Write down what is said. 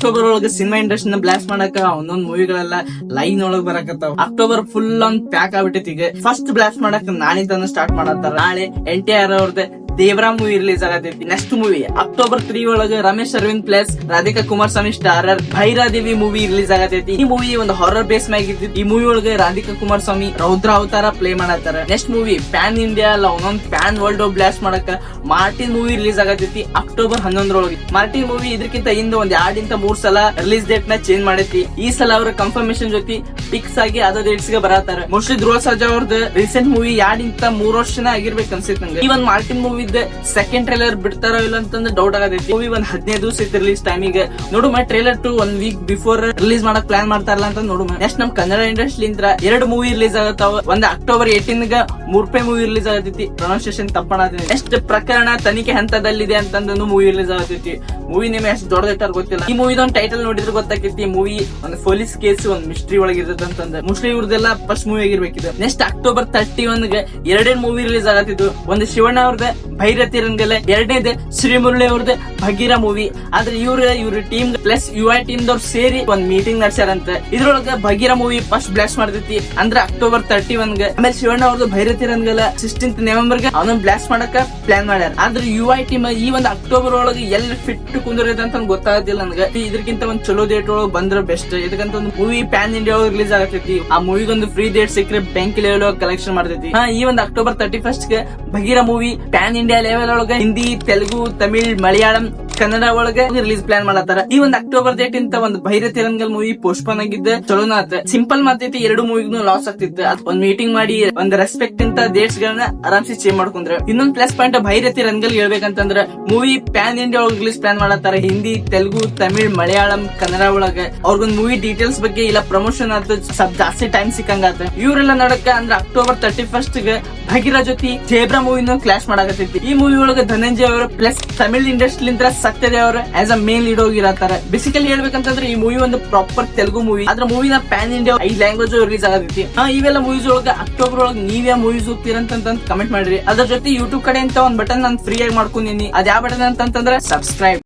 October ಒಳಗೆ cinema ಇಂಡಸ್ಟ್ರಿನ blast ಮಾಡಕ ಒಂದೊಂದ್ ಮೂವಿಗಳೆಲ್ಲ ಲೈನ್ ಒಳಗ್ ಬರಕತ್ತಾವ. ಅಕ್ಟೋಬರ್ ಫುಲ್ ಆನ್ ಪ್ಯಾಕ್ ಆಗ್ಬಿಟ್ಟೈತಿ. ಈಗ ಫಸ್ಟ್ ಬ್ಲಾಸ್ಟ್ ಮಾಡಕ್ ನಾಳಿಂದ ಸ್ಟಾರ್ಟ್ ಮಾಡತ್ತಾರ. ನಾಳೆ NTR ಅವ್ರದ್ದು ದೇವರಾ ಮೂವಿ ರಿಲೀಸ್ ಆಗತೈತಿ. ನೆಕ್ಸ್ಟ್ ಮೂವಿ ಅಕ್ಟೋಬರ್ 3 ಒಳಗೆ Ramesh Aravind plus Radhika Kumaraswamy starrer Bhairadevi movie release ಆಗತೈತಿ. ಈ ಮೂವಿ ಒಂದು ಹಾರರ್ ಬೇಸ್ ಮ್ಯಾಗಿದ್ದು. ಈ ಮೂವಿ ಒಳಗೆ ರಾಧಿಕಾ ಕುಮಾರಸ್ವಾಮಿ ರೌದ್ರ ಅವತಾರ ಪ್ಲೇ ಮಾಡತ್ತಾರ. ನೆಕ್ಸ್ಟ್ ಮೂವಿ ಪ್ಯಾನ್ ಇಂಡಿಯಾ ಅಲ್ಲ ಒಂದೊಂದ್ ಪ್ಯಾನ್ ವರ್ಲ್ಡ್ ಬ್ಲಾಸ್ಟ್ ಮಾಡಕ ಮಾರ್ಟಿನ್ ಮೂವಿ ರಿಲೀಸ್ ಆಗತೈತಿ ಅಕ್ಟೋಬರ್ 11 ಒಳಗೆ. ಮಾರ್ಟಿನ್ ಮೂವಿ ಇದಕ್ಕಿಂತ ಹಿಂದೆ ಒಂದ್ 2-3 ಸಲ ರಿಲೀಸ್ ಡೇಟ್ ನ ಚೇಂಜ್ ಮಾಡೈತಿ. ಈ ಸಲ ಅವ್ರ ಕನ್ಫರ್ಮೇಶನ್ ಜೊತೆ ಫಿಕ್ಸ್ ಆಗಿ ಅದ ಡೇಟ್ಸ್ ಗೆ ಬರತ್ತಾರ. ಮೋಸ್ಟ್ಲಿ ಧ್ರುವ ಸರ್ಜಾ ಅವ್ರದ್ದು ರೀಸೆಂಟ್ ಮೂವಿ 2-3 ವರ್ಷನ ಆಗಿರ್ಬೇಕು ಅನ್ಸೈತಿ ನಂಗೆ. ಈ ಒಂದ್ ಮಾರ್ಟಿನ್ ಮೂವಿ ಸೆಕೆಂಡ್ ಟ್ರೇಲರ್ ಬಿಡ್ತಾರೋ ಇಲ್ಲ ಅಂತಂದ್ರೆ ಡೌಟ್ ಆಗತೈತಿ. ಮೂವಿ ಒಂದ್ 15 ದಿವಸ ಐತಿ ರಿಲೀಸ್ ಟೈಮಿಗೆ. ನೋಡುಮ ಟ್ರೇಲರ್ 2 1 ವೀಕ್ ಬಿಫೋರ್ ರಿಲೀಸ್ ಮಾಡಕ್ ಪ್ಲಾನ್ ಮಾಡ್ತಾರಲ್ಲ ಅಂತ ನೋಡುಮ. ನೆಕ್ಸ್ಟ್ ನಮ್ Kannada industry Indra 2 movie release ಆಗತ್ತಾವ. ಒಂದ್ ಅಕ್ಟೋಬರ್ 18 ಮೂರ್ಪೆ ಮೂವಿ ರಿಲೀಸ್ ಆಗತೈತಿ. ಪ್ರೊನೌನ್ಸಿಯೇಷನ್ ತಪ್ಪಣಾದ. ನೆಕ್ಸ್ಟ್ ಪ್ರಕರಣ ತನಿಖೆ ಹಂತದಲ್ಲಿದೆ ಅಂತಂದು ಮೂವಿ ರಿಲೀಸ್ ಆಗತೈತಿ. ಮೂವಿ ನೇಮ್ ಎಷ್ಟು ದೊಡ್ಡದಿಟ್ಟಾರ ಗೊತ್ತಿಲ್ಲ. ಈ ಮೂವಿದೊಂದು ಟೈಟಲ್ ನೋಡಿದ್ರೆ ಗೊತ್ತಾಕೈತಿ. ಮೂವಿ ಒಂದು ಪೊಲೀಸ್ ಕೇಸ್ ಒಂದ್ ಮಿಸ್ಟ್ರಿ ಒಳಗಿರ್ತದೆ ಅಂತಂದ್ರೆ ಮೋಸ್ಟ್ಲಿ ಇವ್ರದೆಲ್ಲ ಫಸ್ಟ್ ಮೂವಿ ಆಗಿರ್ಬೇಕಿದೆ. Next October 31 2 movie release ಆಗತ್ತಿದ್ದು. ಒಂದು ಶಿವಣ್ಣ ಅವ್ರದ್ದು ಭೈರತಿ ರಂಗಲೆ, ಎರಡನೇದು ಶ್ರೀಮುರಳಿ ಅವ್ರದ್ದು ಭಗೀರ ಮೂವಿ. ಆದ್ರೆ ಇವ್ರ ಟೀಮ್ ಪ್ಲಸ್ UI ಟೀಮ್ ದವ್ರು ಸೇರಿ ಒಂದ್ ಮೀಟಿಂಗ್ ನಡೆಸ್ಯಾರಂತ. ಇದ್ರೊಳಗ ಭಗೀರ ಮೂವಿ ಫಸ್ಟ್ ಬ್ಲಾಸ್ಟ್ ಮಾಡ್ತೈತಿ ಅಂದ್ರೆ ಅಕ್ಟೋಬರ್ 31. ಆಮೇಲೆ ಶಿವಣ್ಣ ಅವ್ರದ್ದು Byrathi Rangla 16th November ಅವನೊಂದ್ blast ಮಾಡಕ ಪ್ಲಾನ್ ಮಾಡ್ಯಾರ. ಆದ್ರೆ UI ಟೀಮ್ ಈ ಒಂದು ಅಕ್ಟೋಬರ್ ಒಳಗೆ ಎಲ್ಲಿ ಫಿಟ್ ಕುಂದಿರೈತೆ ಅಂತ ಗೊತ್ತಾಗೋದಿಲ್ಲ ನನಗೆ. ಇದಕ್ಕಿಂತ ಒಂದ್ ಚಲೋ ಡೇಟ್ ಒಳಗೆ ಬಂದ್ರೆ ಬೆಸ್ಟ್. ಇದಕ್ಕಂತ ಒಂದು ಮೂವಿ ಪ್ಯಾನ್ ಇಂಡಿಯಾ ಒಳಗೆ ರಿಲೀಸ್ ಆಗತೈತಿ. ಆ ಮೂವಿಗೊಂದು ಫ್ರೀ ಡೇಟ್ ಸಿಕ್ಕರೆ ಬ್ಯಾಂಕ್ ಲೆವೆಲ್ ಕಲೆಕ್ಷನ್ ಮಾಡ್ತೈತಿ. ಈ ಒಂದು ಅಕ್ಟೋಬರ್ 31 ಗೆ Bagheera movie pan India level ಒಳಗೆ ಹಿಂದಿ, ತೆಲುಗು, ತಮಿಳ್, ಮಲಯಾಳಂ, ಕನ್ನಡ ಒಳಗೆ ರಿಲೀಸ್ ಪ್ಲಾನ್ ಮಾಡತ್ತಾರ. ಈ ಒಂದು ಅಕ್ಟೋಬರ್ ಡೇಟ್ ಇಂತ ಒಂದು ಭೈರತಿ ರಂಗಲ್ ಮೂವಿ ಪೋಸ್ಟ್ಪೋನ್ ಆಗಿದ್ದ ಚಲೋನ ಆತ. ಸಿಂಪಲ್ ಮಾತೈತಿ, 2 ಮೂವಿಗೂ ಲಾಸ್ ಆಗ್ತಿತ್ತು. ಒಂದ್ ಮೀಟಿಂಗ್ ಮಾಡಿ ಒಂದ್ ರೆಸ್ಪೆಕ್ಟ್ ಇಂತ ಡೇಟ್ಸ್ ಗಳನ್ನ ಆರಾಮ್ಸಿ ಚೇಂಜ್ ಮಾಡ್ಕೊಂಡ್ರೆ. ಇನ್ನೊಂದ್ ಪ್ಲಸ್ ಪಾಯಿಂಟ್ ಭೈರತಿ ರಂಗಲ್ ಹೇಳ್ಬೇಕಂತಂದ್ರ ಮೂವಿ ಪ್ಯಾನ್ ಇಂಡಿಯಾ ಒಳಗೆ ರಿಲೀಸ್ ಪ್ಲಾನ್ ಮಾಡತ್ತಾರ. ಹಿಂದಿ, ತೆಲುಗು, ತಮಿಳ್, ಮಲಯಾಳಂ, ಕನ್ನಡ ಒಳಗೆ ಅವ್ರಿಗೊಂದ್ ಮೂವಿ ಡೀಟೇಲ್ಸ್ ಬಗ್ಗೆ ಇಲ್ಲ ಪ್ರಮೋಷನ್ ಆತ ಸ್ವಲ್ಪ ಜಾಸ್ತಿ ಟೈಮ್ ಸಿಕ್ಕಂಗಾತ. ಇವರೆಲ್ಲ ನಡಕ ಅಂದ್ರೆ ಅಕ್ಟೋಬರ್ 31 ಗೆ ಭಗೀರ ಜೊತೆ ಜೇಬ್ರಾ ಮೂವಿನ ಕ್ಲಾಶ್ ಮಾಡಾಕತ್ತೈತಿ. ಈ ಮೂವಿ ಒಳಗೆ ಧನಂಜಯ ಅವರು ಪ್ಲಸ್ ತಮಿಳ್ ಇಂಡಸ್ಟ್ರಿ ಸತ್ಯದೇವ್ ಅವರು ಆಸ್ ಅ ಮೇನ್ ಲೀಡ್ ಹೋಗಿರತ್ತಾರ. ಬೇಸಿಕಲಿ ಹೇಳ್ಬೇಕಂತಂದ್ರೆ ಈ ಮೂವಿ ಒಂದು ಪ್ರಾಪರ್ ತೆಲುಗು ಮೂವಿ. ಆದ್ರೆ ಮೂವಿನ ಪ್ಯಾನ್ ಇಂಡಿಯಾ 5 ಲ್ಯಾಂಗ್ವೇಜ್ ರಿಲೀಸ್ ಆಗತೈತಿ. ಇವೆಲ್ಲ ಮೂವೀಸ್ ಒಳಗೆ ಅಕ್ಟೋಬರ್ ಒಳಗೆ ನೀವೇ ಮೂವೀಸ್ ಹೋಗ್ತೀರಂತ ಕಮೆಂಟ್ ಮಾಡ್ರಿ. ಅದ್ರ ಜೊತೆ ಯೂಟ್ಯೂಬ್ ಕಡೆ ಅಂತ ಒಂದ್ ಬಟನ್ ನಾನು ಫ್ರೀ ಆಗಿ ಮಾಡ್ಕೊಂಡಿನಿ. ಅದ್ ಯಾವ ಬಟನ್ ಅಂತಂದ್ರೆ ಸಬ್ಸ್ಕ್ರೈಬ್.